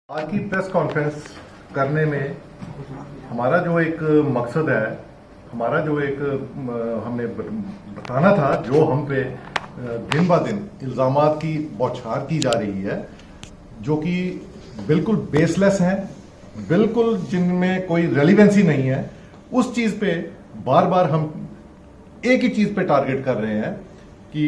आज की press conference करने में हमारा जो एक मकसद है, हमारा जो एक हमने बताना था, जो हम पे दिन ब दिन इल्ज़ामात की बौछार की जा रही है, जो कि बिल्कुल बेसलेस हैं, बिल्कुल जिनमें कोई रेलिवेंसी नहीं है, उस चीज़ पे बार बार हम एक ही चीज़ पे टारगेट कर रहे हैं कि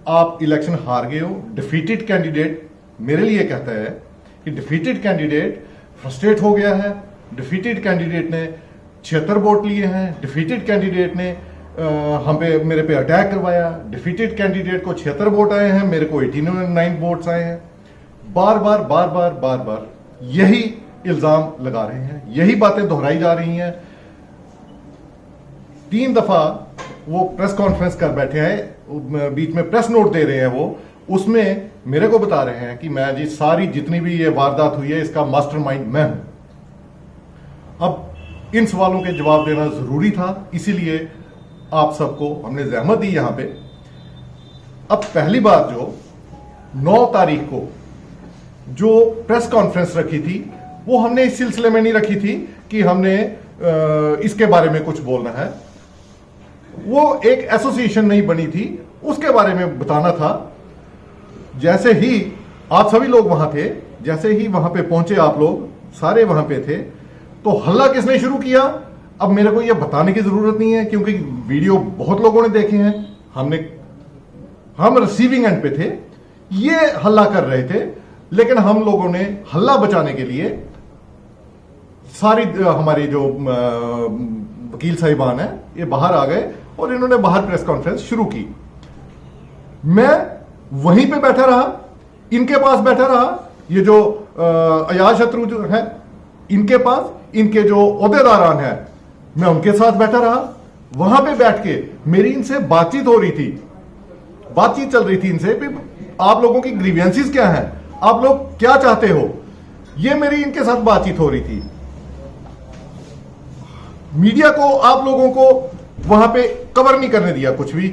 आप इलेक्शन हार गए हो। डिफीटेड कैंडिडेट मेरे लिए कहता है कि डिफीटेड कैंडिडेट फ्रस्ट्रेट हो गया है, डिफीटेड कैंडिडेट ने 76 वोट लिए हैं, डिफीटेड कैंडिडेट ने मेरे पे अटैक करवाया, डिफीटेड कैंडिडेट को 76 वोट आए हैं, मेरे को 89 वोट्स आए हैं। बार बार यही इल्जाम लगा रहे हैं, यही बातें दोहराई जा रही हैं। 3 दफा वो प्रेस कॉन्फ्रेंस कर बैठे हैं, बीच में प्रेस नोट दे रहे हैं, वो उसमें मेरे को बता रहे हैं कि मैं जी सारी जितनी भी ये वारदात हुई है इसका मास्टरमाइंड मैं हूं। अब इन सवालों के जवाब देना जरूरी था, इसीलिए आप सबको हमने जहमत दी यहां पे। अब पहली बार जो 9 तारीख को जो प्रेस कॉन्फ्रेंस रखी थी, वो हमने इस सिलसिले में नहीं रखी थी कि हमने इसके बारे में कुछ बोलना है। वो एक एसोसिएशन नहीं बनी थी, उसके बारे में बताना था। जैसे ही आप सभी लोग वहां थे, जैसे ही वहां पे पहुंचे, आप लोग सारे वहां पे थे, तो हल्ला किसने शुरू किया अब मेरे को यह बताने की जरूरत नहीं है, क्योंकि वीडियो बहुत लोगों ने देखे हैं। हम रिसीविंग एंड पे थे, ये हल्ला कर रहे थे, लेकिन हम लोगों ने हल्ला बचाने के लिए सारी हमारी जो वकील साहिबान है ये बाहर आ गए और इन्होंने बाहर प्रेस कॉन्फ्रेंस शुरू की। मैं वहीं पे बैठा रहा, इनके पास बैठा रहा। ये जो अयाज शत्रु जो है, इनके पास इनके जो ओहदेदारान है, मैं उनके साथ बैठा रहा। वहां पे बैठ के मेरी इनसे बातचीत हो रही थी, बातचीत चल रही थी इनसे, आप लोगों की ग्रीवियंसेस क्या हैं, आप लोग क्या चाहते हो, ये मेरी इनके साथ बातचीत हो रही थी। मीडिया को, आप लोगों को वहां पे कवर नहीं करने दिया कुछ भी।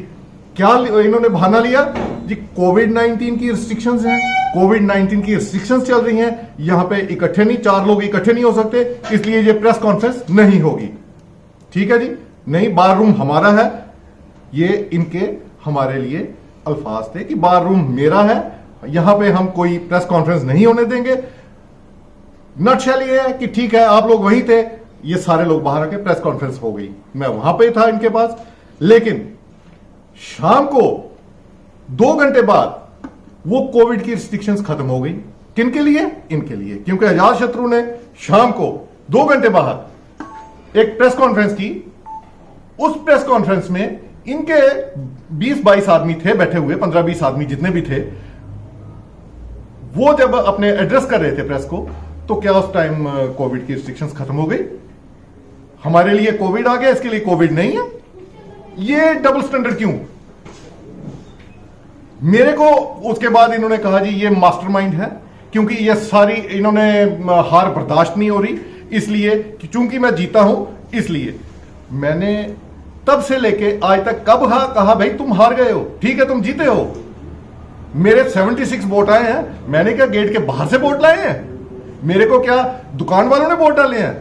क्या इन्होंने बहाना लिया जी, कोविड-19 की रिस्ट्रिक्शंस हैं, कोविड-19 की रिस्ट्रिक्शंस चल रही हैं, यहां पे इकट्ठे नहीं, 4 लोग इकट्ठे नहीं हो सकते, इसलिए ये प्रेस कॉन्फ्रेंस नहीं होगी। ठीक है जी, नहीं, बार रूम हमारा है, ये इनके हमारे लिए अल्फाज थे कि बार रूम मेरा है, यहां पे हम कोई प्रेस कॉन्फ्रेंस नहीं होने देंगे। नटशेल ये है कि ठीक है, आप लोग वहीं थे, ये सारे लोग बाहर आके प्रेस कॉन्फ्रेंस हो गई, मैं वहां पे था इनके पास। लेकिन शाम को 2 घंटे बाद वो कोविड की रिस्ट्रिक्शंस खत्म हो गई। किनके लिए? इनके लिए, क्योंकि अजात शत्रु ने शाम को 2 घंटे बाद एक प्रेस कॉन्फ्रेंस की। उस प्रेस कॉन्फ्रेंस में इनके 20-22 आदमी थे बैठे हुए, 15-20 आदमी जितने भी थे, वो जब अपने एड्रेस कर रहे थे प्रेस को, तो क्या उस टाइम कोविड की रिस्ट्रिक्शंस खत्म हो गई? हमारे लिए कोविड आ गया, इसके लिए कोविड नहीं है? ये डबल स्टैंडर्ड क्यों? मेरे को उसके बाद इन्होंने कहा जी ये मास्टरमाइंड है, क्योंकि ये सारी इन्होंने हार बर्दाश्त नहीं हो रही, इसलिए चूंकि मैं जीता हूं, इसलिए मैंने तब से लेके आज तक कब कहा भाई तुम हार गए हो, ठीक है तुम जीते हो, मेरे 76 वोट आए हैं, मैंने क्या गेट के बाहर से वोट लाए हैं? मेरे को क्या दुकान वालों ने वोट डाले हैं?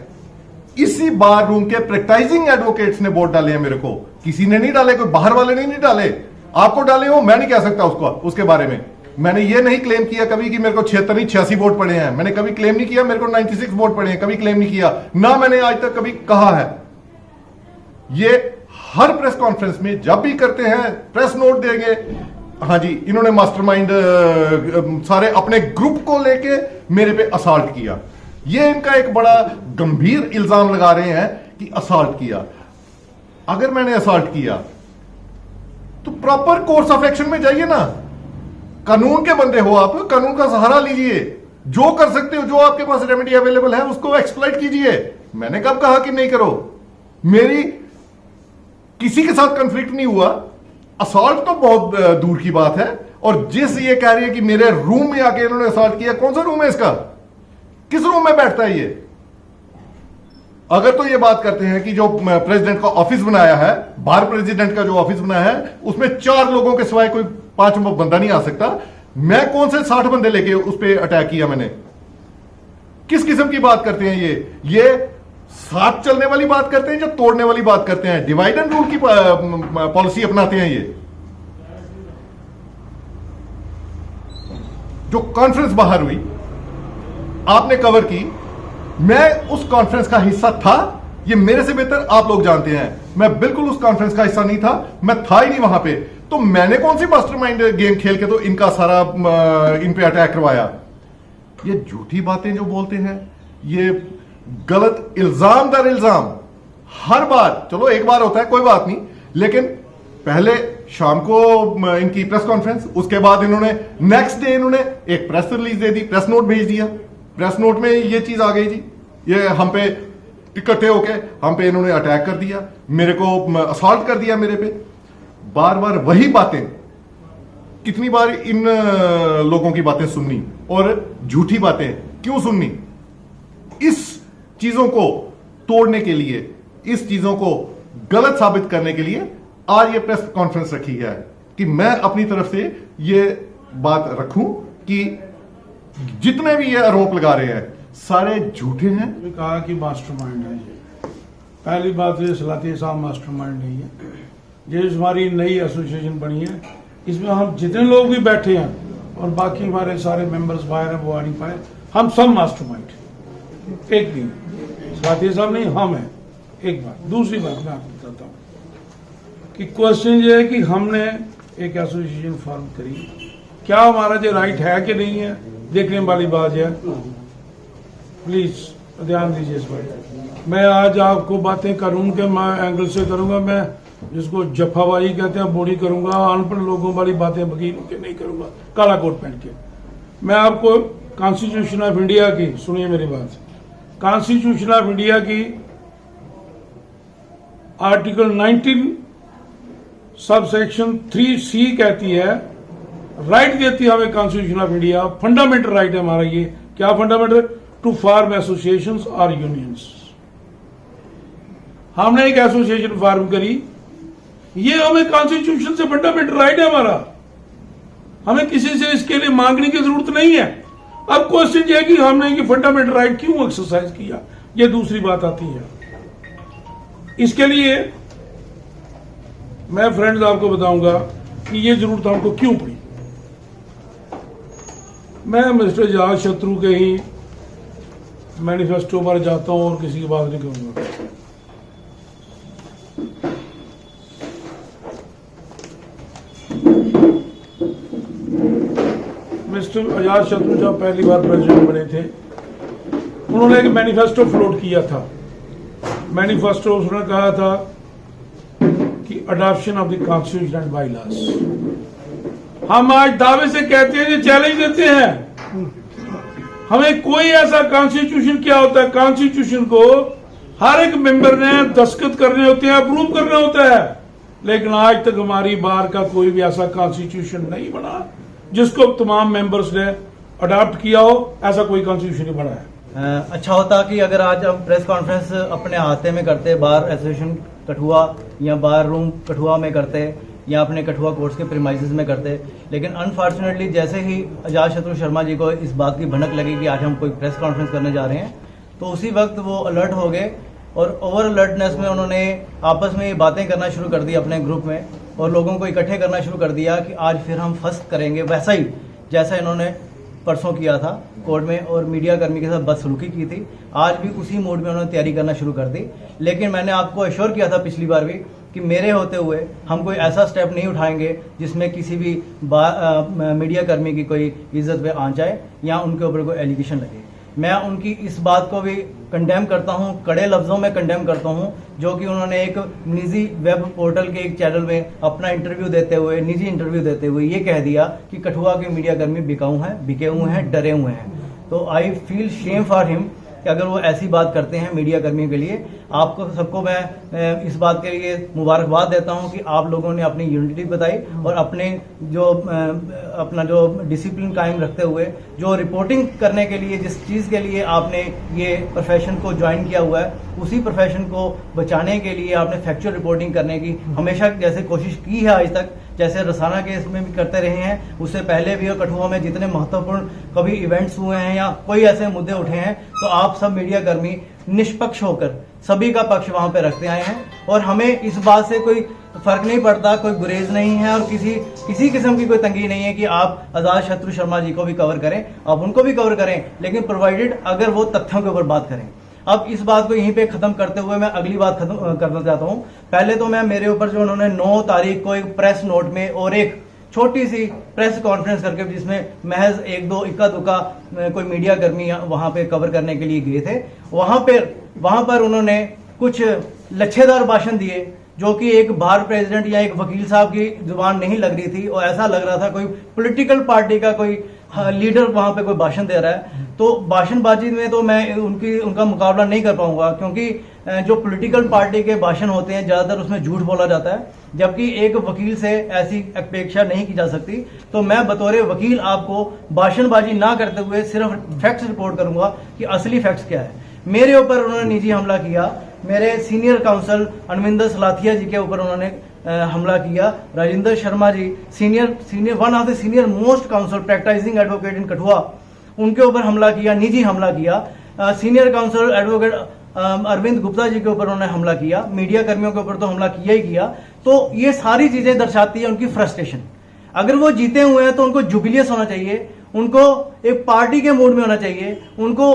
इसी बार रूम के प्रैक्टिसिंग एडवोकेट्स ने वोट डाले हैं मेरे को, किसी ने नहीं डाले, कोई बाहर वाले ने नहीं डाले। आपको डाले हो, मैं नहीं कह सकता उसके बारे में। मैंने ये नहीं क्लेम किया कभी कि मेरे को 76 नहीं 86 वोट पड़े हैं, मैंने कभी क्लेम नहीं किया मेरे को 96 वोट पड़े हैं, कभी क्लेम नहीं किया, ना मैंने आज तक कभी कहा है। ये हर प्रेस कॉन्फ्रेंस में जब भी करते हैं प्रेस नोट देंगे, हाँ जी इन्होंने मास्टरमाइंड सारे अपने ग्रुप को लेके मेरे पे असॉल्ट किया। ये इनका एक बड़ा गंभीर इल्जाम लगा रहे हैं कि असॉल्ट किया। अगर मैंने असॉल्ट किया तो प्रॉपर कोर्स ऑफ एक्शन में जाइए ना, कानून के बंदे हो आप, कानून का सहारा लीजिए, जो कर सकते हो, जो आपके पास रेमेडी अवेलेबल है उसको एक्सप्लॉइट कीजिए। मैंने कब कहा कि नहीं करो? मेरी किसी के साथ कंफ्लिक्ट नहीं हुआ, असॉल्ट तो बहुत दूर की बात है। और जिस ये कह रही है कि मेरे रूम में आके इन्होंने असॉल्ट किया, कौन सा रूम है इसका? किस रूम में बैठता है ये? अगर तो ये बात करते हैं कि जो प्रेसिडेंट का ऑफिस बनाया है, बाहर प्रेसिडेंट का जो ऑफिस बनाया है, उसमें 4 लोगों के सिवाय कोई 5 बंदा नहीं आ सकता। मैं कौन से 60 बंदे लेके उस पर अटैक किया मैंने? किस किस्म की बात करते हैं ये साथ चलने वाली बात करते हैं या तोड़ने वाली बात करते हैं? डिवाइड एंड रूल की पॉलिसी अपनाते हैं ये। जो कॉन्फ्रेंस बाहर हुई आपने कवर की, मैं उस कॉन्फ्रेंस का हिस्सा था, ये मेरे से बेहतर आप लोग जानते हैं। मैं बिल्कुल उस कॉन्फ्रेंस का हिस्सा नहीं था, मैं था ही नहीं वहां पे। तो मैंने कौन सी मास्टरमाइंड गेम खेल के तो इनका सारा इन पे अटैक करवाया? ये झूठी बातें जो बोलते हैं, ये गलत इल्जाम दर इल्जाम हर बार, चलो एक बार होता है कोई बात नहीं, लेकिन पहले शाम को इनकी प्रेस कॉन्फ्रेंस, उसके बाद इन्होंने नेक्स्ट डे इन्होंने एक press release they the, press note भेज दिया। प्रेस नोट में ये चीज आ गई जी, ये हम पे इकट्ठे होके हम पे इन्होंने अटैक कर दिया, मेरे को असॉल्ट कर दिया मेरे पे। बार बार वही बातें, कितनी बार इन लोगों की बातें सुननी और झूठी बातें क्यों सुननी? इस चीजों को तोड़ने के लिए, इस चीजों को गलत साबित करने के लिए आज ये प्रेस कॉन्फ्रेंस रखी है कि मैं अपनी तरफ से ये बात रखूं कि जितने भी ये आरोप लगा रहे हैं सारे झूठे हैं। कहा कि मास्टरमाइंड है ये। पहली बात ये सलाती साहब मास्टरमाइंड नहीं है। ये हमारी नई एसोसिएशन बनी है, इसमें हम जितने लोग भी बैठे हैं और बाकी हमारे सारे मेंबर्स बाहर हैं, वो आ नहीं पाए, हम सब मास्टरमाइंड, एक नहीं, सलाती साहब नहीं, हम हैं। एक बात। दूसरी बात मैं आपको बताता हूँ कि क्वेश्चन ये है कि हमने एक एसोसिएशन फॉर्म करी, क्या हमारा जो राइट है कि नहीं है, देखने वाली बात है। प्लीज ध्यान दीजिए इस पर। मैं आज आपको बातें कानून के एंगल से करूंगा, मैं जिसको जफाबाजी कहते हैं बोली करूंगा, अनपढ़ लोगों वाली बातें वकील के नहीं करूंगा काला कोट पहन के। मैं आपको कॉन्स्टिट्यूशन ऑफ इंडिया की, सुनिए मेरी बात, कॉन्स्टिट्यूशन ऑफ इंडिया की आर्टिकल 19 सब सेक्शन 3C कहती है, राइट देती है हमें constitution of India, fundamental right है हमारा ये। क्या फंडामेंटल? टू फॉर्म एसोसिएशंस और यूनियंस। हमने एक एसोसिएशन फॉर्म करी, ये हमें कॉन्स्टिट्यूशन से फंडामेंटल राइट है हमारा, हमें किसी से इसके लिए मांगने की जरूरत नहीं है। अब क्वेश्चन ये है कि हमने ये फंडामेंटल राइट क्यों एक्सरसाइज किया, ये दूसरी बात आती है। इसके लिए मैं फ्रेंड्स आपको बताऊंगा कि ये जरूरत हमको क्यों पड़ी। मैं मिस्टर जहाज शत्रु के ही मैनिफेस्टो पर जाता हूं और किसी की बात नहीं करूंगा। मिस्टर आजाद शत्रु जब पहली बार प्रेसिडेंट बने थे, उन्होंने एक मैनिफेस्टो फ्लोट किया था। मैनिफेस्टो उसने कहा था कि adoption of the constitution and bylaws. हम आज दावे से कहते हैं, चैलेंज देते हैं, हमें कोई ऐसा कॉन्स्टिट्यूशन, क्या होता है कॉन्स्टिट्यूशन को हर एक मेंबर ने दस्तखत करने होते हैं, अप्रूव करना होता है, लेकिन आज तक हमारी बार का कोई भी ऐसा कॉन्स्टिट्यूशन नहीं बना जिसको तमाम मेंबर्स ने अडॉप्ट किया हो। ऐसा कोई कॉन्स्टिट्यूशन नहीं बना है। अच्छा होता कि अगर आज हम प्रेस कॉन्फ्रेंस अपने हाथे में करते, बार एसोसिएशन कठुआ या बार रूम कठुआ में करते या अपने कठुआ कोर्ट्स के प्रीमाइसेस में करते, लेकिन अनफॉर्चुनेटली जैसे ही आजाद शत्रु शर्मा जी को इस बात की भनक लगी कि आज हम कोई प्रेस कॉन्फ्रेंस करने जा रहे हैं, तो उसी वक्त वो अलर्ट हो गए और ओवर अलर्टनेस में उन्होंने आपस में बातें करना शुरू कर दी अपने ग्रुप में और लोगों को इकट्ठे करना शुरू कर दिया कि आज फिर हम फर्स्ट करेंगे, वैसा ही जैसा इन्होंने परसों किया था कोर्ट में और मीडिया कर्मी के साथ बदसलूकी की थी। आज भी उसी मोड में उन्होंने तैयारी करना शुरू कर दी। लेकिन मैंने आपको एश्योर किया था पिछली बार भी कि मेरे होते हुए हम कोई ऐसा स्टेप नहीं उठाएंगे जिसमें किसी भी मीडिया कर्मी की कोई इज्जत पे आ जाए या उनके ऊपर कोई एलिगेशन लगे। मैं उनकी इस बात को भी कंडेम करता हूं, कड़े लफ्जों में कंडेम करता हूं, जो कि उन्होंने एक निजी वेब पोर्टल के एक चैनल में अपना इंटरव्यू देते हुए, निजी इंटरव्यू देते हुए ये कह दिया कि कठुआ के मीडिया कर्मी बिकाऊ हैं, बिके हुए हैं, डरे हुए हैं। तो I feel shame for him कि अगर वो ऐसी बात करते हैं मीडिया कर्मियों के लिए। आपको सबको मैं इस बात के लिए मुबारकबाद देता हूं कि आप लोगों ने अपनी यूनिटी बताई और अपना जो डिसिप्लिन कायम रखते हुए जो रिपोर्टिंग करने के लिए, जिस चीज़ के लिए आपने ये प्रोफेशन को ज्वाइन किया हुआ है, उसी प्रोफेशन को बचाने के लिए आपने फैक्चुअल रिपोर्टिंग करने की हमेशा जैसे कोशिश की है आज तक, जैसे रसाना केस में भी करते रहे हैं, उससे पहले भी और कठुआ में जितने महत्वपूर्ण कभी इवेंट्स हुए हैं या कोई ऐसे मुद्दे उठे हैं, तो आप सब मीडिया कर्मी निष्पक्ष होकर सभी का पक्ष वहां पे रखते आए हैं और हमें इस बात से कोई फर्क नहीं पड़ता, कोई गुरेज नहीं है और किसी किस्म की कोई तंगी नहीं है कि आप आजाद शत्रु शर्मा जी को भी कवर करें, आप उनको भी कवर करें, लेकिन प्रोवाइडेड अगर वो तथ्यों के ऊपर बात करें। अब इस बात को यहीं पे खत्म करते हुए मैं अगली बात खत्म करना चाहता हूं। पहले तो मैं मेरे ऊपर जो उन्होंने 9 तारीख को एक प्रेस नोट में और एक छोटी सी प्रेस कॉन्फ्रेंस करके, जिसमें महज 1-2 इक्का दुक्का कोई मीडिया कर्मी वहां पे कवर करने के लिए गए थे, वहां पर उन्होंने कुछ लच्छेदार भाषण दिए जो कि एक बार प्रेसिडेंट या एक वकील साहब की जुबान नहीं लग रही थी और ऐसा लग रहा था कोई पॉलिटिकल पार्टी का कोई लीडर वहां पे कोई भाषण दे रहा है। तो भाषणबाजी में तो मैं उनका मुकाबला नहीं कर पाऊंगा, क्योंकि जो पॉलिटिकल पार्टी के भाषण होते हैं ज्यादातर उसमें झूठ बोला जाता है, जबकि एक वकील से ऐसी अपेक्षा नहीं की जा सकती। तो मैं बतौर वकील आपको भाषणबाजी ना करते हुए सिर्फ फैक्ट्स रिपोर्ट करूंगा कि असली फैक्ट्स क्या है। मेरे ऊपर उन्होंने निजी हमला किया, मेरे सीनियर काउंसिल अनविंदर सलाथिया जी के ऊपर उन्होंने हमला किया, Rajendra Sharma ji senior one of the senior most counsel practicing advocate in Kathua, उनके ऊपर हमला किया, निजी हमला किया। Senior counsel advocate Arvind Gupta ji के ऊपर उन्होंने हमला किया, मीडिया कर्मियों के ऊपर तो हमला किया ही किया। तो ये सारी चीजें दर्शाती है उनकी फ्रस्ट्रेशन। अगर वो जीते हुए हैं तो उनको जुबिलियस होना चाहिए, उनको एक पार्टी के मूड में होना चाहिए, उनको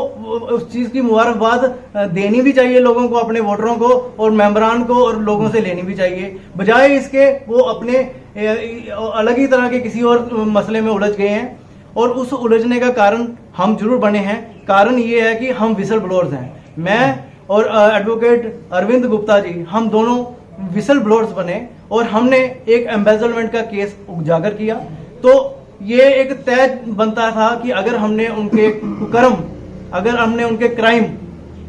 उस चीज की मुबारकबाद देनी भी चाहिए लोगों को, अपने वोटरों को और मेंबरान को, और लोगों से लेनी भी चाहिए। बजाय इसके वो अपने अलग ही तरह के किसी और मसले में उलझ गए हैं और उस उलझने का कारण हम जरूर बने हैं। कारण ये है कि हम विसल ब्लोअर्स हैं, मैं और एडवोकेट अरविंद गुप्ता जी, हम दोनों विसल ब्लोअर्स बने और हमने एक एम्बेजलमेंट का केस उजागर किया। तो ये एक तय बनता था कि अगर हमने उनके कुकर्म, अगर हमने उनके क्राइम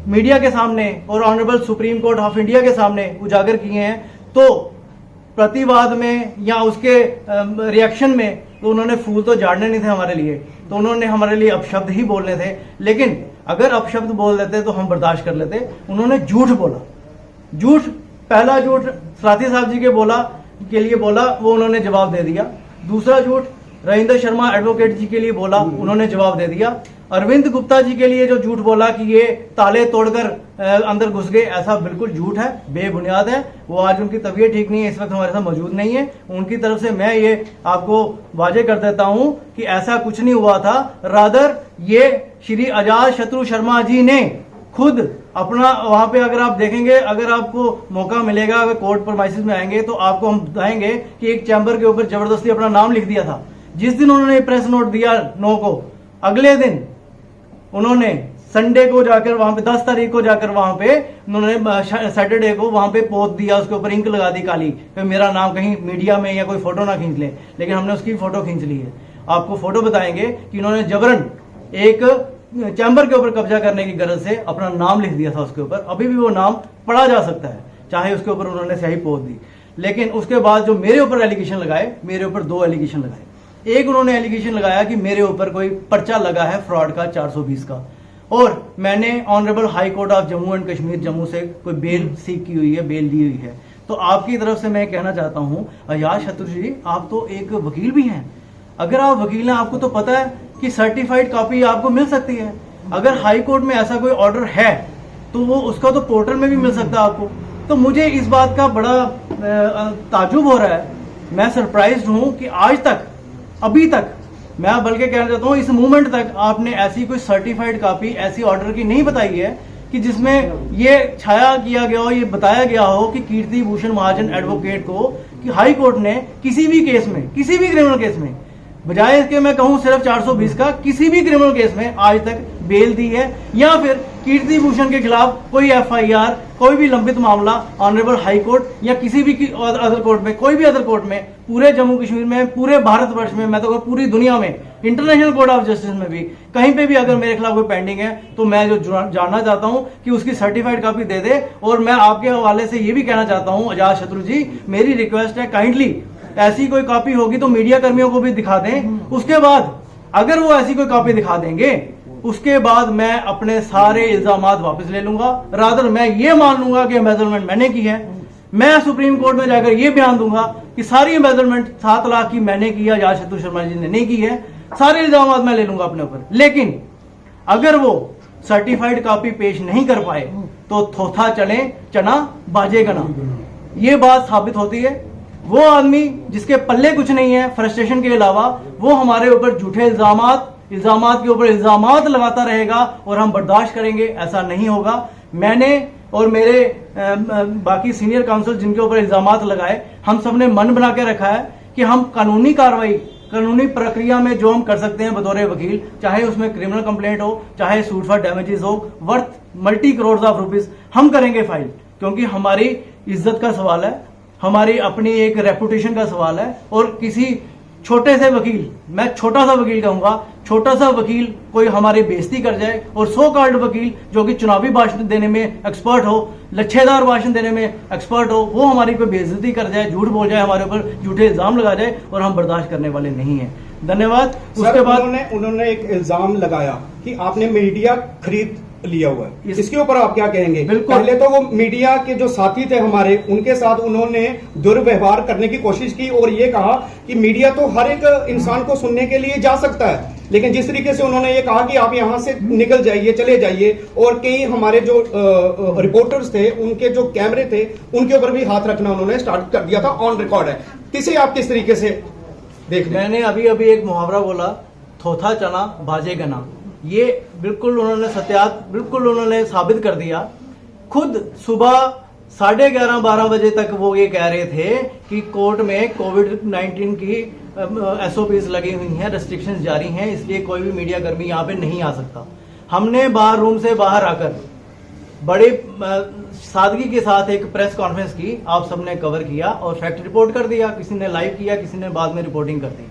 मीडिया के सामने और honourable supreme court of India के सामने उजागर किए हैं, तो प्रतिवाद में या उसके रिएक्शन में तो उन्होंने फूल तो झाड़ने नहीं थे हमारे लिए, तो उन्होंने हमारे लिए अपशब्द ही बोलने थे। लेकिन अगर अपशब्द बोल देते तो हम बर्दाश्त कर लेते। उन्होंने झूठ बोला, झूठ, पहला झूठ सलाथिया साहब जी के लिए बोला, वो उन्होंने जवाब दे दिया। दूसरा झूठ राजेंद्र शर्मा एडवोकेट जी के लिए बोला, उन्होंने जवाब दे दिया। अरविंद गुप्ता जी के लिए जो झूठ बोला कि ये ताले तोड़कर अंदर घुस गए, ऐसा बिल्कुल झूठ है, बेबुनियाद है। वो आज उनकी तबीयत ठीक नहीं है, इस वक्त हमारे साथ मौजूद नहीं है। उनकी तरफ से मैं ये आपको वाजे कर देता हूं कि ऐसा कुछ नहीं हुआ था। रादर ये श्री आजाद शत्रु शर्मा जी ने खुद अपना वहां पे, अगर आप देखेंगे, अगर आपको मौका मिलेगा, अगर कोर्ट प्रोमाइसिस में आएंगे तो आपको हम बताएंगे कि एक चैम्बर के ऊपर जबरदस्ती अपना नाम लिख दिया था। जिस दिन उन्होंने प्रेस नोट दिया 9 को, अगले दिन उन्होंने संडे को जाकर वहां पे 10 तारीख को जाकर वहां पे उन्होंने सैटरडे को वहां पे पोत दिया, उसके ऊपर इंक लगा दी काली कि मेरा नाम कहीं मीडिया में या कोई फोटो ना खींच ले। लेकिन हमने उसकी फोटो खींच ली है। आपको फोटो बताएंगे कि उन्होंने जबरन एक चैम्बर के ऊपर कब्जा करने की गरज से अपना नाम लिख दिया था उसके ऊपर। अभी भी वो नाम पढ़ा जा सकता है, चाहे उसके ऊपर उन्होंने स्याही पोत दी। लेकिन उसके बाद जो मेरे ऊपर एलिगेशन लगाए, मेरे ऊपर 2 एलिगेशन लगाए। एक उन्होंने एलिगेशन लगाया कि मेरे ऊपर कोई पर्चा लगा है फ्रॉड का 420 का, और मैंने honourable high court of Jammu and Kashmir Jammu से कोई बेल सीख की हुई है, बेल दी हुई है। तो आपकी तरफ से मैं कहना चाहता हूं, आजाद शत्रु जी, आप तो एक वकील भी हैं। अगर आप वकील हैं, आपको तो पता है कि सर्टिफाइड कॉपी आपको मिल सकती है। अगर हाई कोर्ट में ऐसा कोई ऑर्डर है तो वो उसका तो पोर्टल में भी मिल सकता है आपको। तो मुझे इस बात का बड़ा ताजुब हो रहा है, मैं सरप्राइज्ड हूं कि आज तक, अभी तक, मैं बल्कि कहना चाहता हूं इस मूवमेंट तक आपने ऐसी कोई सर्टिफाइड कॉपी ऐसी ऑर्डर की नहीं बताई है कि जिसमें ये छाया किया गया हो, ये बताया गया हो कि कीर्ति भूषण महाजन एडवोकेट को कि हाई कोर्ट ने किसी भी केस में, किसी भी क्रिमिनल केस में, बजाय इसके मैं कहूं सिर्फ 420 का, किसी भी क्रिमिनल केस में आज तक बेल दी है, या फिर कीर्ति भूषण के खिलाफ कोई FIR, कोई भी लंबित मामला ऑनरेबल हाई कोर्ट या किसी भी अदर कोर्ट में, कोई भी अदर कोर्ट में, पूरे जम्मू कश्मीर में, पूरे भारतवर्ष में, मैं तो पूरी दुनिया में, इंटरनेशनल कोर्ट ऑफ जस्टिस में भी कहीं पे भी अगर मेरे खिलाफ कोई पेंडिंग है तो मैं जो जानना चाहता हूं कि उसकी सर्टिफाइड कॉपी दे दे। और मैं आपके हवाले से ये भी कहना चाहता हूं, आजाद शत्रु जी, मेरी रिक्वेस्ट है, काइंडली ऐसी कोई कॉपी होगी तो मीडिया कर्मियों को भी दिखा दें। उसके बाद अगर वो ऐसी कोई कॉपी दिखा देंगे, उसके बाद मैं अपने सारे इल्जामात वापस ले लूंगा। रादर मैं ये मान लूंगा कि एम्बेजलमेंट मैंने की है, मैं सुप्रीम कोर्ट में जाकर ये बयान दूंगा कि सारी एम्बेजलमेंट 7 लाख की मैंने की है, आजाद शर्मा जी ने नहीं की है, सारे इल्जाम मैं ले लूंगा अपने ऊपर। लेकिन अगर वो सर्टिफाइड कॉपी पेश नहीं कर पाए तो थोथा चले चना बाजेगा ना, ये बात साबित होती है। वो आदमी जिसके पल्ले कुछ नहीं है फ्रस्ट्रेशन के अलावा, वो हमारे ऊपर झूठे इल्जामात के ऊपर इल्जामात लगाता रहेगा और हम बर्दाश्त करेंगे, ऐसा नहीं होगा। मैंने और मेरे बाकी सीनियर काउंसिल जिनके ऊपर इल्जामात लगाए, हम सब ने मन बना के रखा है कि हम कानूनी कार्रवाई, कानूनी प्रक्रिया में जो हम कर सकते हैं बतौर वकील, चाहे उसमें क्रिमिनल कंप्लेंट हो, चाहे सूट फॉर डैमेजेस हो, worth multi crore of rupees, हम करेंगे फाइल, क्योंकि हमारी इज्जत का सवाल है, हमारी अपनी एक रेपुटेशन का सवाल है। और किसी छोटे से वकील, मैं छोटा सा वकील कहूंगा, छोटा सा वकील कोई हमारी बेइज्जती कर जाए और सो कॉल्ड वकील जो कि चुनावी भाषण देने में एक्सपर्ट हो, लच्छेदार भाषण देने में एक्सपर्ट हो, वो हमारी कोई बेइज्जती कर जाए, झूठ बोल जाए, हमारे ऊपर झूठे इल्जाम लगा जाए, और हम बर्दाश्त करने वाले नहीं हैं। धन्यवाद। उसके बाद उन्होंने एक इल्जाम लगाया कि आपने मीडिया खरीद लिया हुआ है, इसके ऊपर आप क्या कहेंगे? बिल्कुल। पहले तो वो मीडिया के जो साथी थे हमारे, उनके साथ उन्होंने दुर्व्यवहार करने की कोशिश की और ये कहा कि मीडिया तो हर एक इंसान को सुनने के लिए जा सकता है, लेकिन जिस तरीके से उन्होंने ये कहा कि आप यहां से निकल जाइए, चले जाइए, और कई हमारे जो रिपोर्टर्स थे उनके जो कैमरे थे उनके ऊपर भी हाथ रखना उन्होंने स्टार्ट कर दिया था, ऑन रिकॉर्ड है। इसे आप किस तरीके से देख रहे हैं? मैंने अभी एक मुहावरा बोला, थोथा चना बाजेगा ना, ये बिल्कुल उन्होंने साबित कर दिया। खुद सुबह 11:30-12 बजे तक वो ये कह रहे थे कि कोर्ट में कोविड-19 की एसओपीज लगी हुई हैं, रेस्ट्रिक्शंस जारी हैं, इसलिए कोई भी मीडिया कर्मी यहाँ पे नहीं आ सकता। हमने बार रूम से बाहर आकर बड़े सादगी के साथ एक प्रेस कॉन्फ्रेंस की, आप सबने कवर किया और फैक्ट रिपोर्ट कर दिया, किसी ने लाइव किया, किसी ने बाद में रिपोर्टिंग कर दी।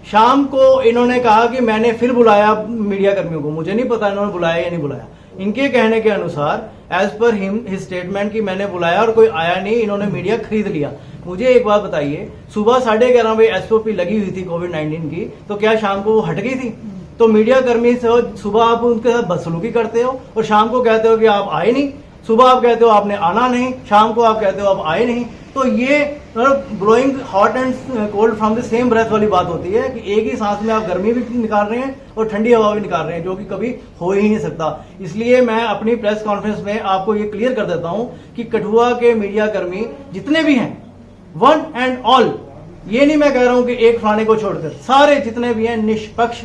शाम को इन्होंने कहा कि मैंने फिर बुलाया मीडिया कर्मियों को, मुझे नहीं पता इन्होंने बुलाया या नहीं बुलाया। इनके कहने के अनुसार as per him his statement कि मैंने बुलाया और कोई आया नहीं, इन्होंने मीडिया खरीद लिया। मुझे एक बात बताइए, सुबह 11:30 बजे एसओपी लगी हुई थी कोविड-19 की, तो क्या शाम को वो हट गई थी? तो मीडिया कर्मी से सुबह आप उनके साथ बदसलूकी करते हो और शाम को कहते हो कि आप आए नहीं, सुबह आप कहते हो आपने आना नहीं, शाम को आप कहते हो आप आए नहीं। तो ये blowing hot and cold from the same breath वाली बात होती है कि एक ही सांस में आप गर्मी भी निकाल रहे हैं और ठंडी हवा भी निकाल रहे हैं, जो कि कभी हो ही नहीं सकता। इसलिए मैं अपनी प्रेस कॉन्फ्रेंस में आपको ये क्लियर कर देता हूं कि कठुआ के मीडिया कर्मी जितने भी हैं, वन एंड ऑल, ये नहीं मैं कह रहा हूं कि एक फलाने को छोड़कर, सारे जितने भी हैं निष्पक्ष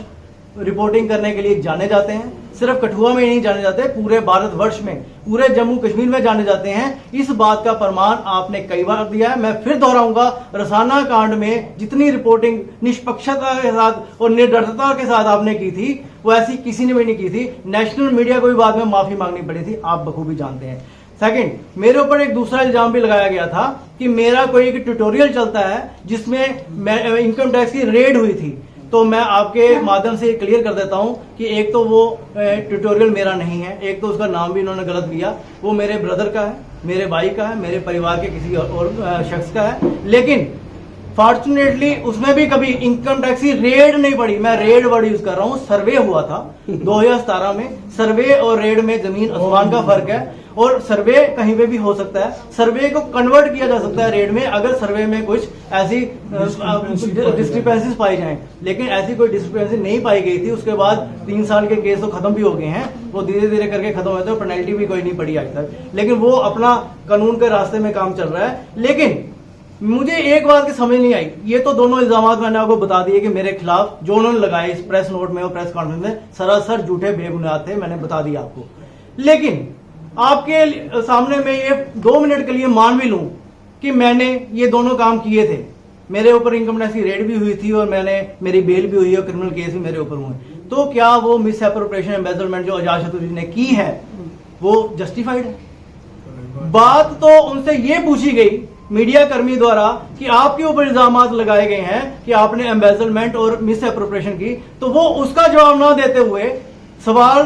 रिपोर्टिंग करने के लिए जाने जाते हैं। सिर्फ कठुआ में ही नहीं जाने जाते, पूरे भारतवर्ष में, पूरे जम्मू कश्मीर में जाने जाते हैं। इस बात का प्रमाण आपने कई बार दिया है, मैं फिर दोहराऊंगा। रसाना कांड में जितनी रिपोर्टिंग निष्पक्षता के साथ और निर्डरता के साथ आपने की थी, वो ऐसी किसी ने भी नहीं की थी। नेशनल मीडिया को भी बाद में माफी मांगनी पड़ी थी, आप बखूबी जानते हैं। सेकंड, मेरे ऊपर एक दूसरा इल्जाम भी लगाया गया था कि मेरा कोई एक ट्यूटोरियल चलता है जिसमें इनकम टैक्स की रेड हुई थी। तो मैं आपके माध्यम से क्लियर कर देता हूं कि एक तो वो ट्यूटोरियल मेरा नहीं है, एक तो उसका नाम भी इन्होंने गलत दिया, वो मेरे ब्रदर का है, मेरे भाई का है, मेरे परिवार के किसी और शख्स का है। लेकिन फॉर्चुनेटली उसमें भी कभी इनकम टैक्स की रेड नहीं पड़ी। मैं रेड वर्ड यूज कर रहा हूं, सर्वे हुआ था 2017 में। सर्वे और रेड में जमीन आसमान का फर्क है, और सर्वे कहीं पे भी हो सकता है। सर्वे को कन्वर्ट किया जा सकता है रेड में, अगर सर्वे में कुछ ऐसी डिस्क्रिपेंसीज पाई जाएं। लेकिन ऐसी कोई डिस्क्रिपेंसी नहीं पाई गई थी। उसके बाद 3 साल के केस तो खत्म भी हो गए हैं, वो धीरे धीरे करके खत्म होते हैं, पेनल्टी भी कोई नहीं पड़ी आज तक। लेकिन वो अपना कानून के रास्ते में काम चल रहा है। लेकिन मुझे एक बात की समझ नहीं आई, ये तो दोनों इल्जाम मैंने आपको बता दिए कि मेरे खिलाफ जो उन्होंने लगाए इस प्रेस नोट में और प्रेस कॉन्फ्रेंस में, सरासर झूठे बेबुनियाद थे, मैंने बता दिया आपको। लेकिन आपके सामने मैं ये 2 मिनट के लिए मान भी लूं कि मैंने ये दोनों काम किए थे, मेरे ऊपर इनकम टैक्स की रेड भी हुई थी और मेरी बेल भी हुई और क्रिमिनल केस भी मेरे ऊपर हुए, तो क्या वो मिस एप्रोप्रिएशन एम्बेजलमेंट जो आजाद चतुर्वेदी ने की है वो जस्टिफाइड है? बात तो उनसे ये पूछी गई मीडिया कर्मी द्वारा कि आपके ऊपर इल्जाम लगाए गए हैं कि आपने एम्बेजलमेंट और मिस एप्रोप्रिएशन की, तो वो उसका जवाब ना देते हुए सवाल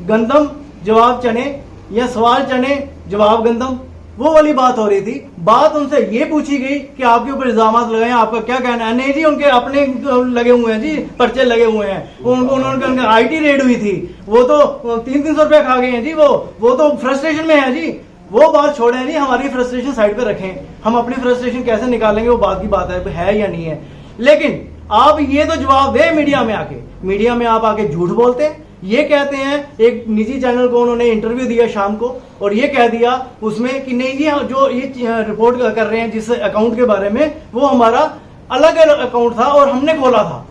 गंदम जवाब चने या सवाल चने जवाब गंदम, वो वाली बात हो रही थी। बात उनसे ये पूछी गई कि आपके ऊपर इल्जाम लगाए, आपका क्या कहना है? नहीं जी, उनके अपने लगे हुए हैं जी, पर्चे लगे हुए हैं। उन्होंने आईटी रेड हुई थी, वो तो 300-300 रुपया खा गए हैं जी, वो तो फ्रस्ट्रेशन में है जी। वो बात छोड़े नहीं, हमारी फ्रस्ट्रेशन साइड पे रखें, हम अपनी फ्रस्ट्रेशन कैसे निकालेंगे वो बात की बात है या नहीं है। लेकिन आप ये तो जवाब दे मीडिया में आके, मीडिया में आप आके झूठ बोलते हैं, ये कहते हैं, एक निजी चैनल को उन्होंने इंटरव्यू दिया शाम को और ये कह दिया उसमें कि नहीं ये जो ये रिपोर्ट कर रहे हैं जिस अकाउंट के बारे में वो हमारा अलग अकाउंट था और हमने खोला था।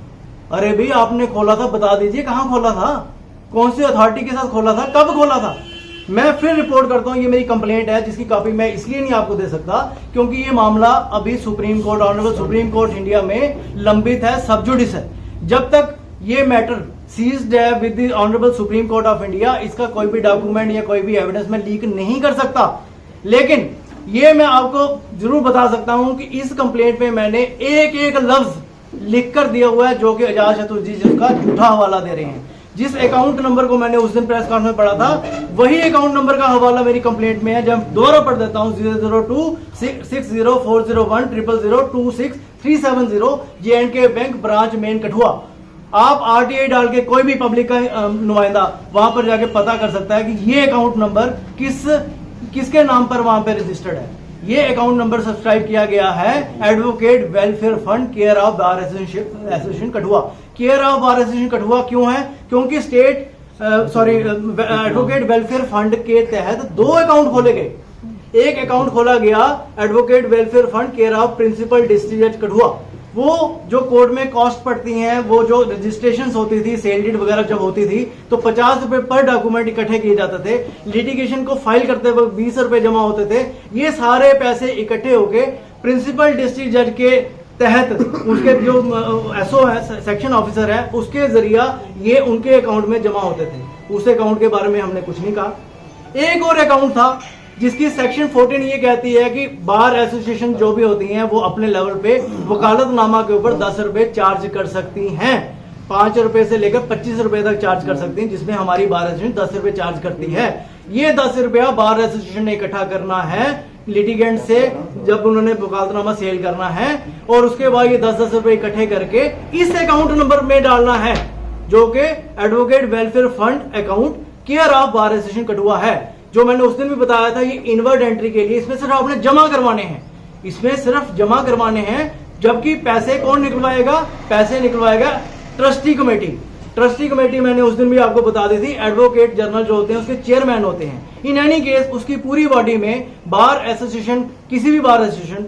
अरे भाई आपने खोला था, बता दीजिए कहां खोला था, कौन सी अथॉरिटी के साथ खोला था, कब खोला था। मैं फिर रिपोर्ट करता हूं, ये मेरी कंप्लेंट है जिसकी कॉपी मैं इसलिए नहीं आपको दे सकता क्योंकि ये मामला अभी supreme court, honourable supreme court India में लंबित है, सब जुडिस है। जब तक ये मैटर सीज्ड है with the honourable supreme court of India, इसका कोई भी डॉक्यूमेंट या कोई भी एविडेंस में लीक नहीं कर सकता। लेकिन ये मैं आपको जरूर बता सकता हूं कि इस कंप्लेंट में मैंने एक एक लफ्ज लिख कर दिया हुआ है जो कि एजाज चतुर्वेदी जी उसका झूठा हवाला दे रहे हैं। जिस अकाउंट नंबर को मैंने उस दिन प्रेस कॉन्फ्रेंस में पढ़ा था वही अकाउंट नंबर का हवाला मेरी कंप्लेंट में है। जब दोबारा पढ़ देता हूं 0026040126370 JNK bank branch main Kathua. आप RTI डाल के कोई भी पब्लिक का नुमाइंदा वहां पर जाके पता कर सकता है कि ये अकाउंट नंबर किसके नाम पर वहां पे रजिस्टर्ड है। ये अकाउंट नंबर सब्सक्राइब किया गया है advocate welfare fund care of bar association Kathua. Care of bar association Kathua क्यों है? क्योंकि एडवोकेट वेलफेयर फंड के तहत 2 अकाउंट खोले गए। एक अकाउंट खोला गया advocate welfare fund care of principal district जज कठुआ। वो जो कोर्ट में कॉस्ट पड़ती हैं, वो जो रजिस्ट्रेशन होती थी, सेल डीड वगैरह जब होती थी तो 50 रुपए पर डॉक्यूमेंट इकट्ठे किए जाते थे। लिटिगेशन को फाइल करते वक्त 20 रुपए जमा होते थे। ये सारे पैसे इकट्ठे होके प्रिंसिपल डिस्ट्रिक्ट जज के तहत उसके जो एसओ है, सेक्शन ऑफिसर है, उसके जरिया ये उनके अकाउंट में जमा होते थे। उस अकाउंट के बारे में हमने कुछ नहीं कहा। एक और अकाउंट था जिसकी सेक्शन 14 ये कहती है कि बार एसोसिएशन जो भी होती हैं वो अपने लेवल पे वकालतनामा के ऊपर 10 रुपए चार्ज कर सकती हैं। 5 रुपए से लेकर 25 रुपए तक चार्ज कर सकती हैं, जिसमें हमारी बार एसोसिएशन 10 रुपए चार्ज करती है। ये 10 रुपया बार एसोसिएशन ने इकट्ठा करना है लिटिगेंट से जब उन्होंने वकालतनामा सेल करना है और उसके बाद ये 10-10 रुपए इकट्ठे करके इस अकाउंट नंबर में डालना है जो कि advocate welfare fund account care of bar association Kathua है। जो मैंने उस दिन भी बताया था, ये इनवर्ड एंट्री के लिए इसमें सिर्फ आपने जमा करवाने हैं, इसमें सिर्फ जमा करवाने हैं। जबकि पैसे कौन निकलवाएगा? पैसे निकलवाएगा ट्रस्टी कमेटी। ट्रस्टी कमेटी मैंने उस दिन भी आपको बता दी थी, एडवोकेट जनरल जो होते हैं उसके चेयरमैन होते हैं। इन एनी केस उसकी पूरी बॉडी में बार एसोसिएशन, किसी भी बार एसोसिएशन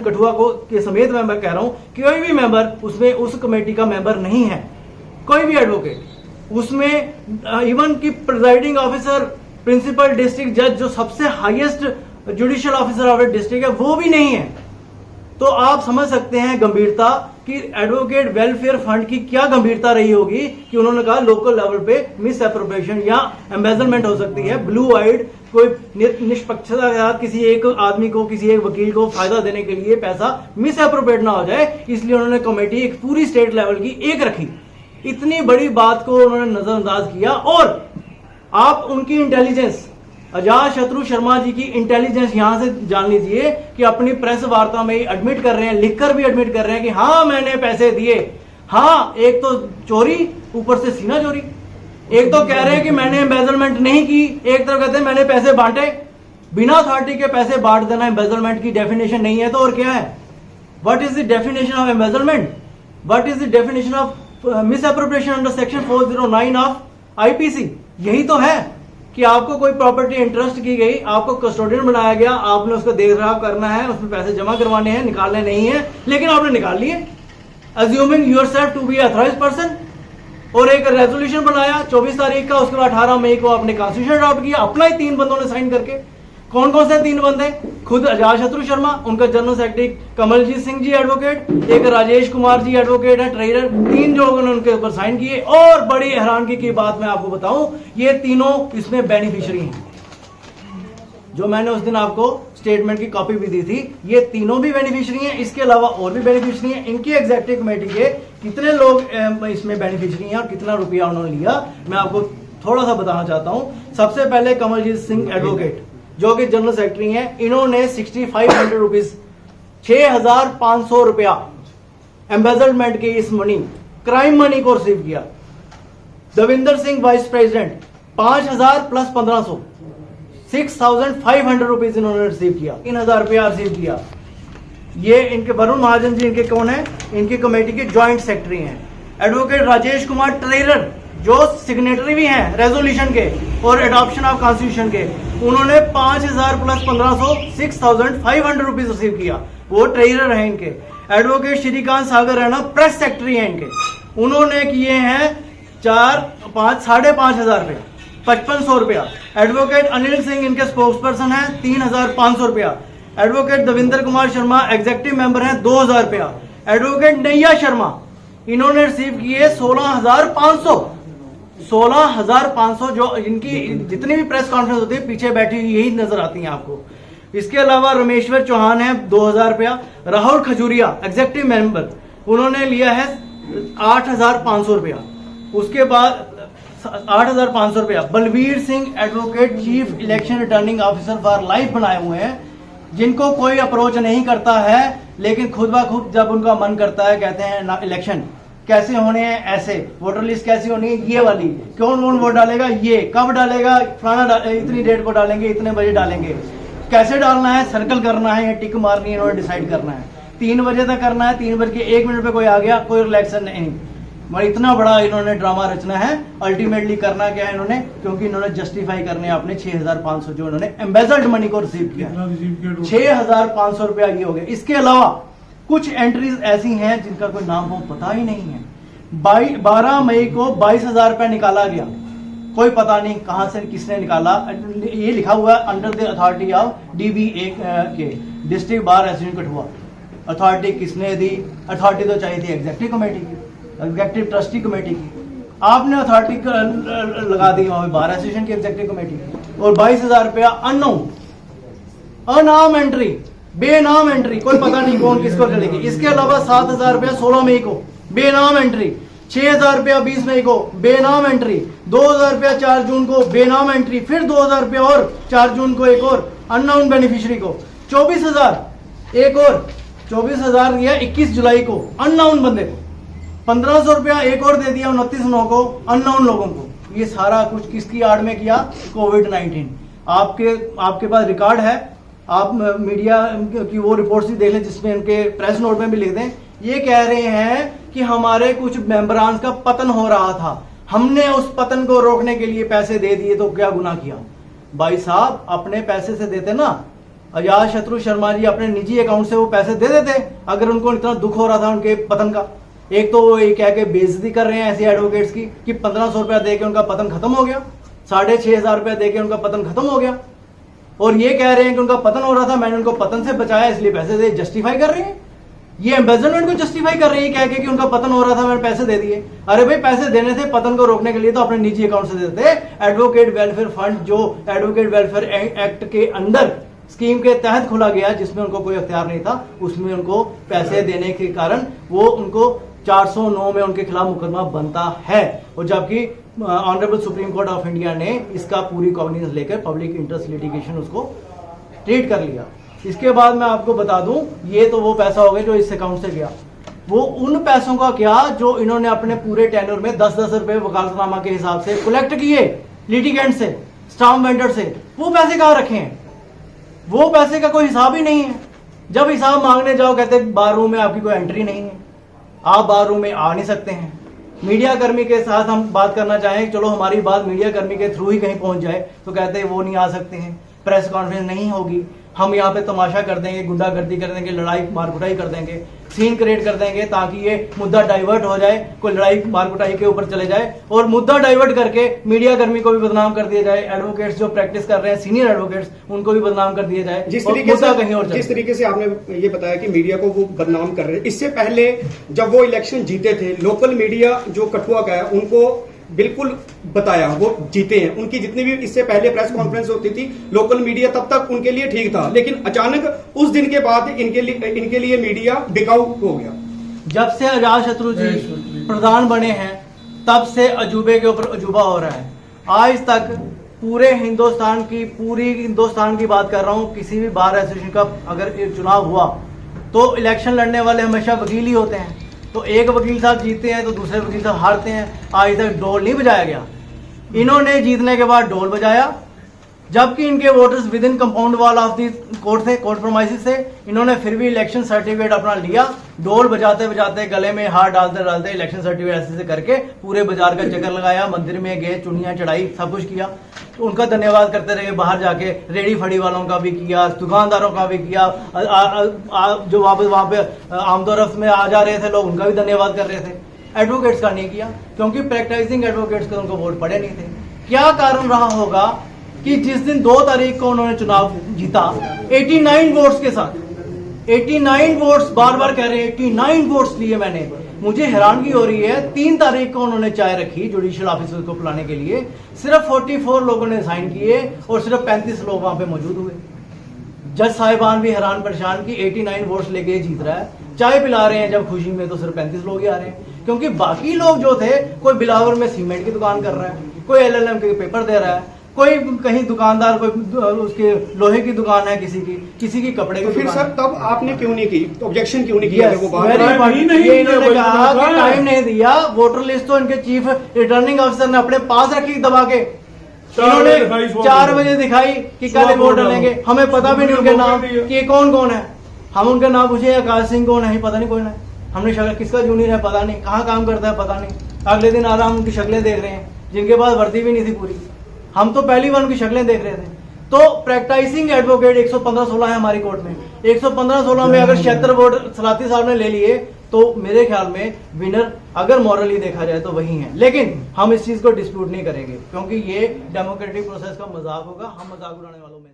कठुआ को के समेत मैं कह रहा हूं, कोई भी मेंबर उसमें उस कमेटी का मेंबर नहीं है, कोई भी एडवोकेट उसमें। इवन की प्रिजाइडिंग ऑफिसर प्रिंसिपल डिस्ट्रिक्ट जज जो सबसे highest judicial officer of district है वो भी नहीं है। तो आप समझ सकते हैं गंभीरता कि एडवोकेट वेलफेयर फंड की क्या गंभीरता रही होगी कि उन्होंने कहा लोकल लेवल पे मिस एप्रोप्रिएशन या एम्बेजलमेंट हो सकती है। ब्लू आइड कोई निष्पक्षता के साथ किसी एक आदमी को, किसी एक वकील को फायदा देने के लिए पैसा मिस एप्रोप्रिएट ना हो जाए, इसलिए उन्होंने कमेटी एक पूरी स्टेट लेवल की एक रखी। इतनी बड़ी बात को उन्होंने नजरअंदाज किया। और आप उनकी इंटेलिजेंस, अजात शत्रु शर्मा जी की इंटेलिजेंस यहां से जान लीजिए कि अपनी प्रेस वार्ता में एडमिट कर रहे हैं, लिखकर भी एडमिट कर रहे हैं कि हाँ मैंने पैसे दिए। हाँ, एक तो चोरी, ऊपर से सीना चोरी। एक तो कह रहे हैं कि मैंने एम्बेजलमेंट नहीं की, एक तरफ कहते हैं मैंने पैसे बांटे। बिना अथॉरिटी के पैसे बांट देना एम्बेजलमेंट की डेफिनेशन नहीं है तो और क्या है? What is the definition of embezzlement? What is the definition of miss appropriation under section 409 of IPC? यही तो है कि आपको कोई प्रॉपर्टी इंटरेस्ट की गई, आपको कस्टोडियन बनाया गया, आपने उसको देखरेख करना है, उसमें पैसे जमा करवाने हैं, निकालने नहीं है, लेकिन आपने निकाल लिए assuming yourself to be authorised person. और एक रेजोल्यूशन बनाया 24 तारीख का, उसके बाद 18 मई को आपने कॉन्स्टिट्यूशन अडॉप्ट किया अपना ही 3 बंदों ने साइन करके। कौन कौन से 3 बंदे? खुद अजात शत्रु शर्मा, उनका general secretary Kamaljeet Singh ji advocate, एक राजेश कुमार जी एडवोकेट है ट्रेजरर, 3 लोगों ने उनके ऊपर साइन किए। और बड़ी हैरानगी की बात मैं आपको बताऊं, ये तीनों इसमें बेनिफिशियरी हैं। जो मैंने उस दिन आपको स्टेटमेंट की कॉपी भी दी थी, ये तीनों भी बेनिफिशियरी हैं। इसके अलावा और भी बेनिफिशियरी हैं। इनकी एग्जेक्टिव कमेटी के कितने लोग इसमें बेनिफिशियरी हैं और कितना रुपया उन्होंने लिया, मैं आपको थोड़ा सा बताना चाहता हूं। सबसे पहले कमलजीत सिंह एडवोकेट जो कि जनरल सेक्रेटरी हैं, इन्होंने 6500 रुपीज, 6500 रुपया एम्बेजलमेंट की इस मनी, क्राइम मनी को रिसीव किया। Davinder Singh vice president 5000 plus 1500, 6,500 rupees इन्होंने रिसीव किया, 3,000 रुपया रिसीव किया। ये इनके वरुण महाजन जी इनके कौन है, इनकी कमेटी के ज्वाइंट सेक्रेटरी हैं। एडवोकेट राजेश कुमार ट्रेलर जो सिग्नेटरी भी हैं रेजोल्यूशन के और एडॉप्शन ऑफ कॉन्स्टिट्यूशन के, उन्होंने 5,000 प्लस 1,500 6,500 रुपीज रिसीव किया, वो ट्रेलर हैं इनके। एडवोकेट श्रीकांत सागर रैना प्रेस सेक्रेटरी हैं इनके, उन्होंने किए हैं 5,500 रुपया, 5,500 रुपया। एडवोकेट अनिल सिंह इनके स्पोक्स पर्सन है, 3,500 रुपया। Advocate Davinder Kumar Sharma executive member हैं, 2,000 रुपया। एडवोकेट नैया शर्मा इन्होंने रिसीव किए 16,500, 16,500। जो इनकी जितनी भी प्रेस कॉन्फ्रेंस होती है पीछे बैठी हुई यही नजर आती हैं आपको। इसके अलावा रमेश्वर चौहान है 2,000 रुपया। राहुल खजूरिया एग्जीक्यूटिव मेंबर, उन्होंने लिया है 8,500 रुपया। उसके बाद 8,500 रुपया। Balvir Singh advocate chief election returning officer for life बनाए हुए हैं, जिनको कोई अप्रोच नहीं करता है, लेकिन खुद ब खुद जब उनका मन करता है कहते हैं ना इलेक्शन कैसे होने हैं, ऐसे वोटर लिस्ट कैसी होनी है, ये वाली, कौन कौन वोट डालेगा, ये कब डालेगा, फलाना इतनी डेट को डालेंगे, इतने बजे डालेंगे, कैसे डालना है, सर्कल करना है या टिक मारनी है, इन्होंने डिसाइड करना है। 3 बजे तक करना है, 3 बज के 1 मिनट पे कोई आ गया, कोई रिलैक्सन नहीं। मगर इतना बड़ा इन्होंने ड्रामा रचना है। अल्टीमेटली करना क्या है इन्होंने, क्योंकि इन्होंने जस्टिफाई करने अपने 6,500 जो इन्होंने एम्बेसल्ड मनी को रिसीव किया, 6,500 रुपया ये हो गया। इसके अलावा कुछ एंट्रीज ऐसी हैं जिनका कोई नाम वो पता ही नहीं है। 12 मई को 22,000 रुपया निकाला गया, कोई पता नहीं कहां से किसने निकाला। ये लिखा हुआ है under the authority of DBA के district bar association Kathua. Authority किसने दी? अथॉरिटी तो चाहिए थी एग्जीक्यूटिव कमेटी की, एग्जीक्यूटिव ट्रस्टी कमेटी की। आपने अथॉरिटी लगा दी वहां बार एसोसिएशन की एग्जीक्यूटिव कमेटी की। और 22,000 रुपया अननाउन, अनाम एंट्री, बेनाम एंट्री, कोई पता नहीं कौन किसको चलेगी। इसके अलावा 7,000 रुपया 16 मई को बेनाम एंट्री, 6,000 रुपया 20 मई को बेनाम एंट्री, 2,000 रुपया 4 जून को बेनाम एंट्री, फिर 2,000 रुपया और 4 जून को एक और अननाउन बेनिफिशियरी को, 24,000 एक और 24,000 दिया 21 जुलाई को अननाउन बंदे को, 1,500 रुपया एक और दे दिया 29/9 को अननाउन लोगों को। ये सारा कुछ किसकी आड़ में किया? कोविड-19। आपके पास रिकॉर्ड है, आप मीडिया की वो रिपोर्ट्स भी देख लें जिसमें उनके प्रेस नोट में भी लिख दें। ये कह रहे हैं कि हमारे कुछ मेंबरान का पतन हो रहा था, हमने उस पतन को रोकने के लिए पैसे दे दिए, तो क्या गुनाह किया? भाई साहब अपने पैसे से देते ना, अजात शत्रु शर्मा जी अपने निजी अकाउंट से वो पैसे दे देते अगर उनको इतना दुख हो रहा था उनके पतन का। एक तो वो ये कह के बेइज्जती कर रहे हैं ऐसे एडवोकेट्स की कि 1,500 रुपया देके उनका पतन खत्म हो गया, 6,500 रुपया देके उनका पतन खत्म हो गया, और ये कह रहे हैं कि उनका पतन हो रहा था, मैंने उनको पतन से बचाया इसलिए पैसे दे। जस्टिफाई कर रहे हैं, ये एम्बेसडमेंट को जस्टिफाई कर रही है कह के कि उनका पतन हो रहा था, मैंने पैसे दे दिए। अरे भाई पैसे देने थे पतन को रोकने के लिए तो अपने निजी अकाउंट से देते। एडवोकेट वेलफेयर फंड जो एडवोकेट वेलफेयर एक्ट के अंदर स्कीम के तहत खुला गया, जिसमें उनको कोई अख्तियार नहीं था, उसमें उनको पैसे देने के कारण वो उनको 409 में उनके खिलाफ मुकदमा बनता है। और जबकि honourable supreme court of India ने इसका पूरी कॉग्निजेंस लेकर पब्लिक इंटरेस्ट लिटिगेशन उसको ट्रीट कर लिया। इसके बाद मैं आपको बता दूं, ये तो वो पैसा हो गया जो इस अकाउंट से गया। वो उन पैसों का क्या जो इन्होंने अपने पूरे टेन्योर में 10-10 रुपए वकालतनामा के हिसाब से कलेक्ट किए लिटिगेंट से, स्टाम्प वेंडर से, वो पैसे कहाँ रखे हैं? वो पैसे का कोई हिसाब ही नहीं है। जब हिसाब मांगने जाओ कहते बार रूम में आपकी कोई एंट्री नहीं है, आप बार रूम में आ नहीं सकते हैं। मीडिया कर्मी के साथ हम बात करना चाहें, चलो हमारी बात मीडिया कर्मी के थ्रू ही कहीं पहुंच जाए, तो कहते हैं वो नहीं आ सकते हैं, प्रेस कॉन्फ्रेंस नहीं होगी, हम यहाँ पे तमाशा कर देंगे, गुंडागर्दी कर देंगे, लड़ाई मारकुटाई कर देंगे, सीन क्रिएट कर देंगे ताकि ये मुद्दा डाइवर्ट हो जाए, कोई लड़ाई मारकुटाई के ऊपर चले जाए और मुद्दा डाइवर्ट करके मीडिया कर्मी को भी बदनाम कर दिया जाए, एडवोकेट्स जो प्रैक्टिस कर रहे हैं सीनियर एडवोकेट्स उनको भी बदनाम कर दिया जाए। जिस तरीके से आपने ये बताया कि मीडिया को वो बदनाम कर रहे हैं, इससे पहले जब वो इलेक्शन जीते थे, लोकल मीडिया जो कठुआ का है उनको बिल्कुल बताया वो जीते हैं। उनकी जितनी भी इससे पहले प्रेस कॉन्फ्रेंस होती थी, लोकल मीडिया तब तक उनके लिए ठीक था, लेकिन अचानक उस दिन के बाद इनके लिए मीडिया बिकाऊ हो गया। जब से अजात शत्रु जी प्रधान बने हैं तब से अजूबे के ऊपर अजूबा हो रहा है। आज तक पूरी हिंदुस्तान की बात कर रहा हूं, किसी भी बार एसोसिएशन का अगर चुनाव हुआ तो इलेक्शन लड़ने वाले हमेशा वकील ही होते हैं। तो एक वकील साहब जीतते हैं तो दूसरे वकील साहब हारते हैं। आज तक ढोल नहीं बजाया गया, इन्होंने जीतने के बाद ढोल बजाया, जबकि इनके voters with in compound wall of the court थे, कोर्ट प्रोमाइसिस थे। इन्होंने फिर भी इलेक्शन सर्टिफिकेट अपना लिया, ढोल बजाते बजाते, गले में हाथ डालते डालते इलेक्शन सर्टिफिकेट ऐसे से करके पूरे बाजार का चक्कर लगाया, मंदिर में गए, चुनियां चढ़ाई, सब कुछ किया। तो उनका धन्यवाद करते रहे, बाहर जाके रेडी फड़ी वालों का भी किया, दुकानदारों का भी किया, जो वापस वहां पे आमदोरफ्त में आ जा रहे थे लोग, उनका भी धन्यवाद कर रहे थे। एडवोकेट्स का नहीं किया, क्योंकि प्रैक्टिसिंग एडवोकेट्स को उनको वोट पड़े नहीं थे। क्या कारण रहा होगा कि जिस दिन 2 तारीख को उन्होंने चुनाव जीता 89 वोट्स के साथ, 89 वोट्स, बार बार कह रहे हैं 89 वोट्स लिए मैंने, मुझे हैरानगी हो रही है। 3 तारीख को उन्होंने चाय रखी जुडिशियल ऑफिसर्स को बुलाने के लिए, सिर्फ 44 लोगों ने साइन किए और सिर्फ 35 लोग वहां पे मौजूद हुए। जज साहिबान भी हैरान परेशान कि 89 वोट्स लेके जीत रहा है, चाय पिला रहे हैं जब खुशी में तो सिर्फ 35 लोग ही आ रहे हैं, क्योंकि बाकी लोग जो थे, कोई बिलावर में सीमेंट की दुकान कर रहा है, कोई LLM के पेपर दे रहा है, कोई कहीं दुकानदार, कोई उसके लोहे की दुकान है, किसी की कपड़े की तो फिर दुकान सर है। तब आपने क्यों नहीं की, ऑब्जेक्शन क्यों नहीं Yes, किया अगर वो बात very टाइम important। ही नहीं ये इन्होंने दिया, कहा भाई, कि टाइम नहीं दिया, वोटर लिस्ट तो इनके चीफ रिटर्निंग ऑफिसर ने अपने पास रखी दबा के। 4 बजे इन्होंने दिखाई, 4 बजे दिखाई कि कल सुबह वोट वोट डालेंगे, डालो। हमें पता भी नहीं उनके सुबह नाम वोट दिया। कि ये कौन कौन है। हम उनका नाम पूछे, आकाश सिंह कौन है, पता नहीं कौन है, हमने शक्ल, किसका जूनियर है पता नहीं, कहाँ काम करता है पता नहीं। अगले दिन आ रहा हम उनकी शक्लें देख रहे हैं, जिनके पास वर्दी भी नहीं थी पूरी, हम तो पहली बार उनकी शक्लें देख रहे थे। तो प्रैक्टिसिंग एडवोकेट 115-16 है हमारी कोर्ट में, 115-16 में अगर 76 वोट सलाती साहब ने ले लिए तो मेरे ख्याल में विनर अगर मॉरली देखा जाए तो वही है। लेकिन हम इस चीज को डिस्प्यूट नहीं करेंगे, क्योंकि ये डेमोक्रेटिक प्रोसेस का मजाक होगा, हम मजाक उड़ाने वालों में